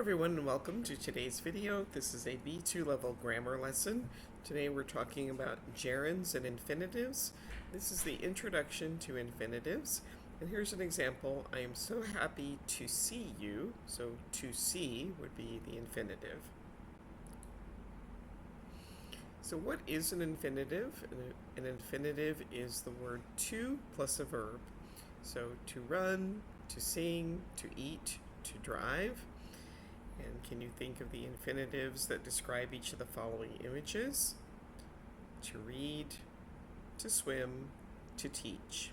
everyone, and welcome to today's video. This is a B2 level grammar lesson. Today we're talking about gerunds and infinitives. This is the introduction to infinitives. And here's an example. I am so happy to see you. So to see would be the infinitive. So what is an infinitive? An infinitive is the word to plus a verb. So to run, to sing, to eat, to drive. And can you think of the infinitives that describe each of the following images? To read, to swim, to teach.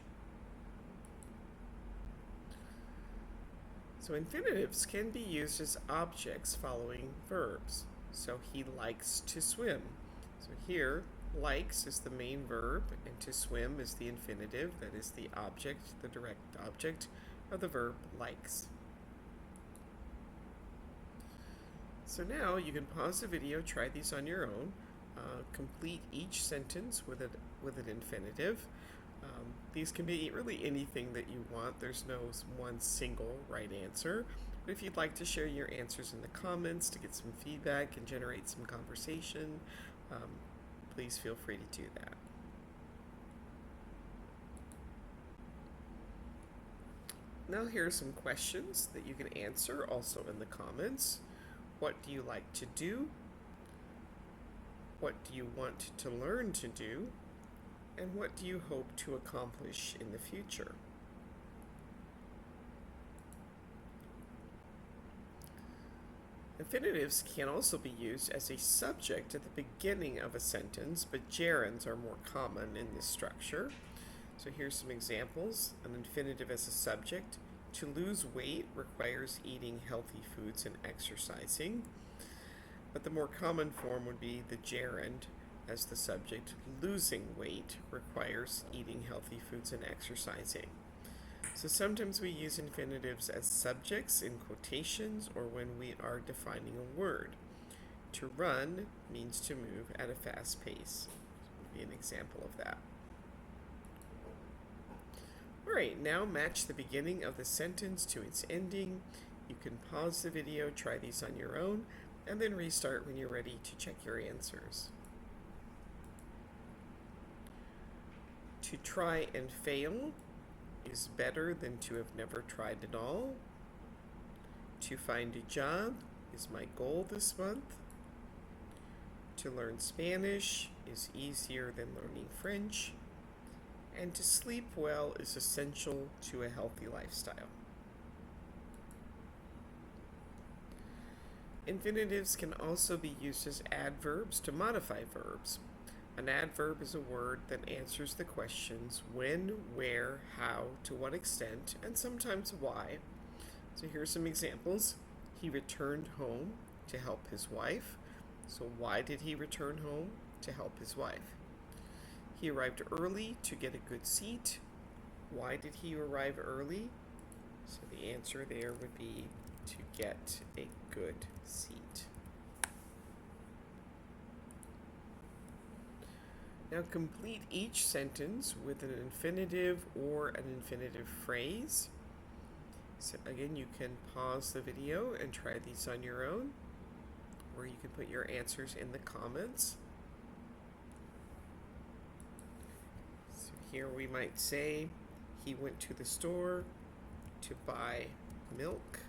So infinitives can be used as objects following verbs. So he likes to swim. So here, likes is the main verb, and to swim is the infinitive, that is the object, the direct object of the verb likes. So now you can pause the video, try these on your own, complete each sentence with an infinitive. These can be really anything that you want. There's no one single right answer. But if you'd like to share your answers in the comments to get some feedback and generate some conversation, please feel free to do that. Now here are some questions that you can answer also in the comments. What do you like to do? What do you want to learn to do? And what do you hope to accomplish in the future? Infinitives can also be used as a subject at the beginning of a sentence, but gerunds are more common in this structure. So here's some examples. An infinitive as a subject. To lose weight requires eating healthy foods and exercising. But the more common form would be the gerund as the subject. Losing weight requires eating healthy foods and exercising. So sometimes we use infinitives as subjects in quotations or when we are defining a word. To run means to move at a fast pace. This would be an example of that. Alright, now match the beginning of the sentence to its ending. You can pause the video, try these on your own, and then restart when you're ready to check your answers. To try and fail is better than to have never tried at all. To find a job is my goal this month. To learn Spanish is easier than learning French. And to sleep well is essential to a healthy lifestyle. Infinitives can also be used as adverbs to modify verbs. An adverb is a word that answers the questions when, where, how, to what extent, and sometimes why. So here's some examples. He returned home to help his wife. So why did he return home? To help his wife. He arrived early to get a good seat. Why did he arrive early? So the answer there would be to get a good seat. Now complete each sentence with an infinitive or an infinitive phrase. So again, you can pause the video and try these on your own, or you can put your answers in the comments. Here we might say, he went to the store to buy milk.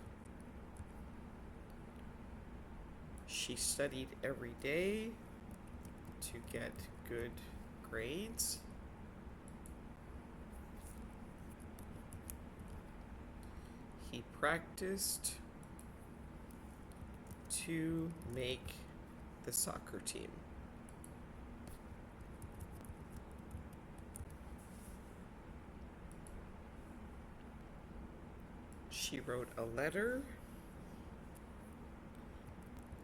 She studied every day to get good grades. He practiced to make the soccer team. She wrote a letter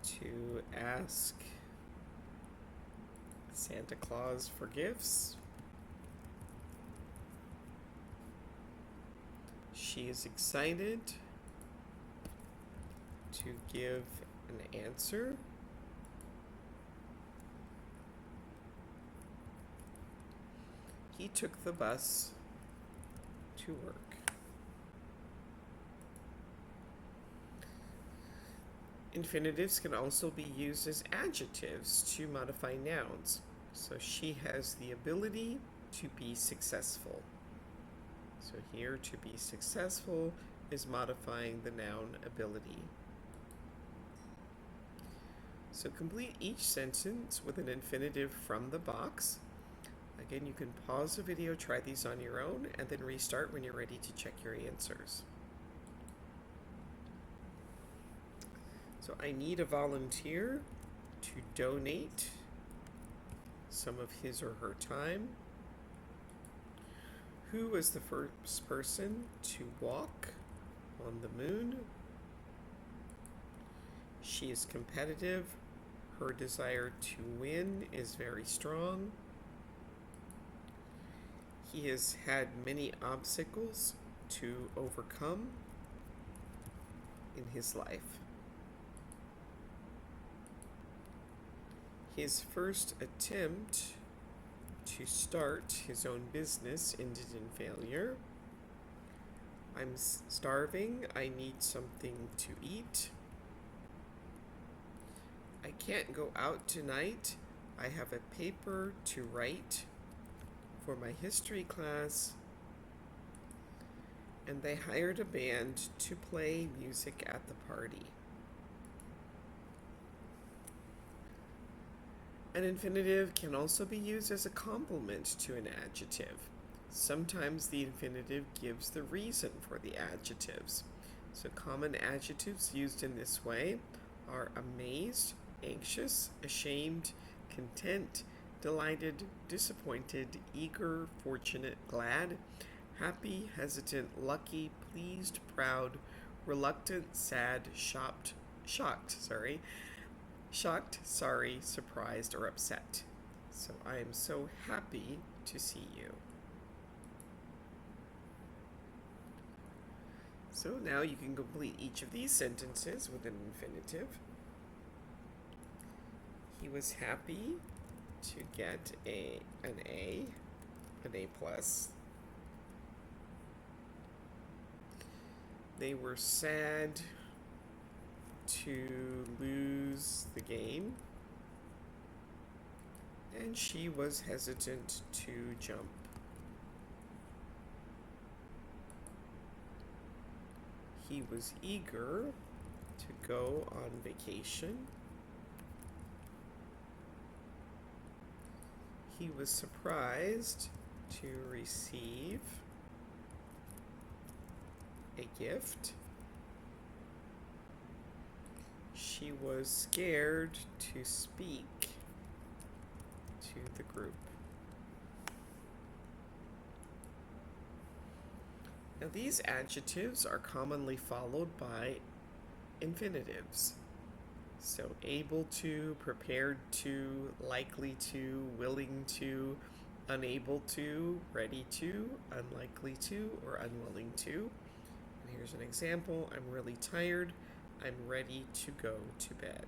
to ask Santa Claus for gifts. She is excited to give an answer. He took the bus to work. Infinitives can also be used as adjectives to modify nouns. So she has the ability to be successful. So here, to be successful is modifying the noun ability. So complete each sentence with an infinitive from the box. Again, you can pause the video, try these on your own, and then restart when you're ready to check your answers. So I need a volunteer to donate some of his or her time. Who was the first person to walk on the moon? She is competitive. Her desire to win is very strong. He has had many obstacles to overcome in his life. His first attempt to start his own business ended in failure. I'm starving. I need something to eat. I can't go out tonight. I have a paper to write for my history class. And they hired a band to play music at the party. An infinitive can also be used as a complement to an adjective. Sometimes the infinitive gives the reason for the adjectives. So common adjectives used in this way are amazed, anxious, ashamed, content, delighted, disappointed, eager, fortunate, glad, happy, hesitant, lucky, pleased, proud, reluctant, sad, shocked, sorry, surprised, or upset. So I am so happy to see you. So now you can complete each of these sentences with an infinitive. He was happy to get an A plus. They were sad to lose the game. And she was hesitant to jump. He was eager to go on vacation. He was surprised to receive a gift. She was scared to speak to the group. Now these adjectives are commonly followed by infinitives. So able to, prepared to, likely to, willing to, unable to, ready to, unlikely to, or unwilling to. And here's an example. I'm really tired. I'm ready to go to bed.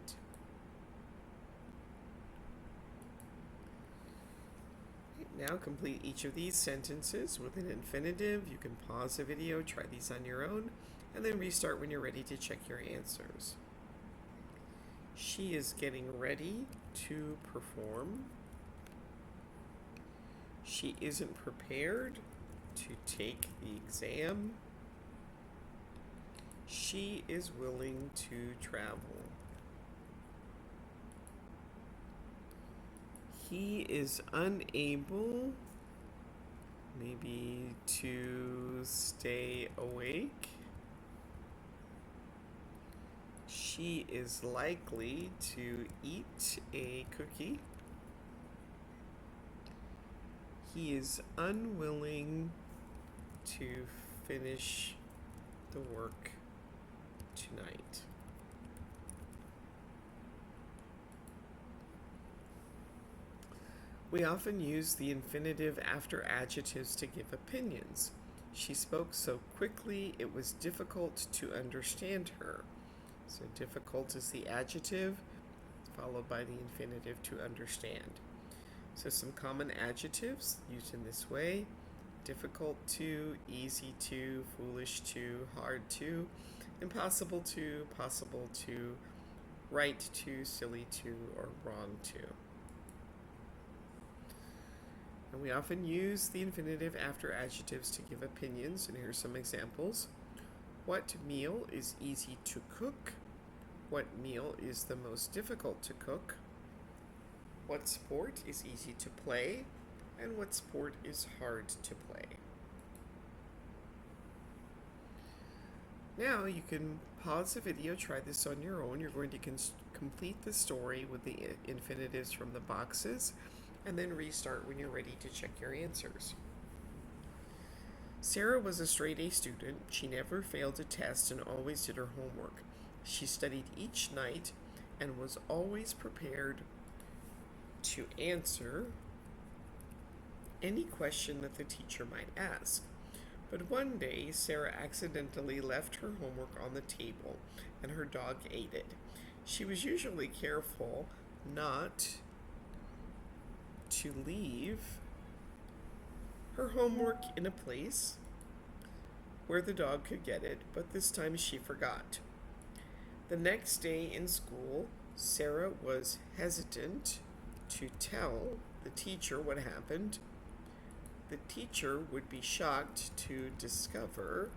Now complete each of these sentences with an infinitive. You can pause the video, try these on your own, and then restart when you're ready to check your answers. She is getting ready to perform. She isn't prepared to take the exam. She is willing to travel. He is unable, maybe, to stay awake. She is likely to eat a cookie. He is unwilling to finish the work tonight. We often use the infinitive after adjectives to give opinions. She spoke so quickly it was difficult to understand her. So difficult is the adjective, followed by the infinitive to understand. So some common adjectives used in this way: difficult to, easy to, foolish to, hard to, impossible to, possible to, right to, silly to, or wrong to. And we often use the infinitive after adjectives to give opinions, and here's some examples. What meal is easy to cook? What meal is the most difficult to cook? What sport is easy to play? And what sport is hard to play? Now you can pause the video, try this on your own. You're going to complete the story with the infinitives from the boxes, and then restart when you're ready to check your answers. Sarah was a straight A student. She never failed a test and always did her homework. She studied each night and was always prepared to answer any question that the teacher might ask. But one day, Sarah accidentally left her homework on the table and her dog ate it. She was usually careful not to leave her homework in a place where the dog could get it, but this time she forgot. The next day in school, Sarah was hesitant to tell the teacher what happened. The teacher would be shocked to discover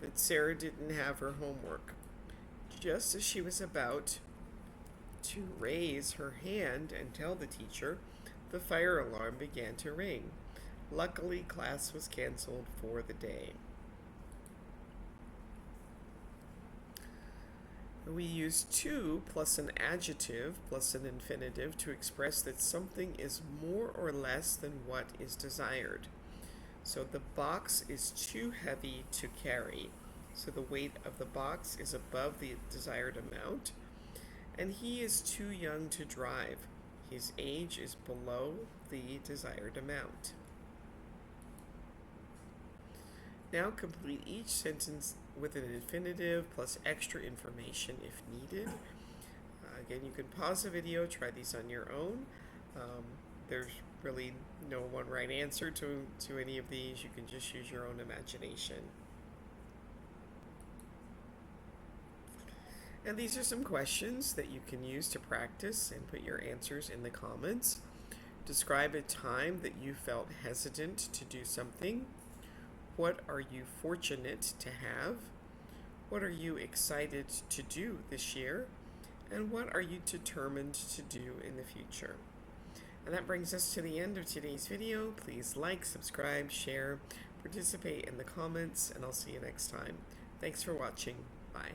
that Sarah didn't have her homework. Just as she was about to raise her hand and tell the teacher, the fire alarm began to ring. Luckily, class was canceled for the day. We use to plus an adjective plus an infinitive to express that something is more or less than what is desired. So the box is too heavy to carry. So the weight of the box is above the desired amount. And he is too young to drive. His age is below the desired amount. Now complete each sentence with an infinitive plus extra information if needed. Again, you can pause the video, try these on your own. There's really no one right answer to any of these. You can just use your own imagination. And these are some questions that you can use to practice and put your answers in the comments. Describe a time that you felt hesitant to do something. What are you fortunate to have? What are you excited to do this year? And what are you determined to do in the future? And that brings us to the end of today's video. Please like, subscribe, share, participate in the comments, and I'll see you next time. Thanks for watching. Bye.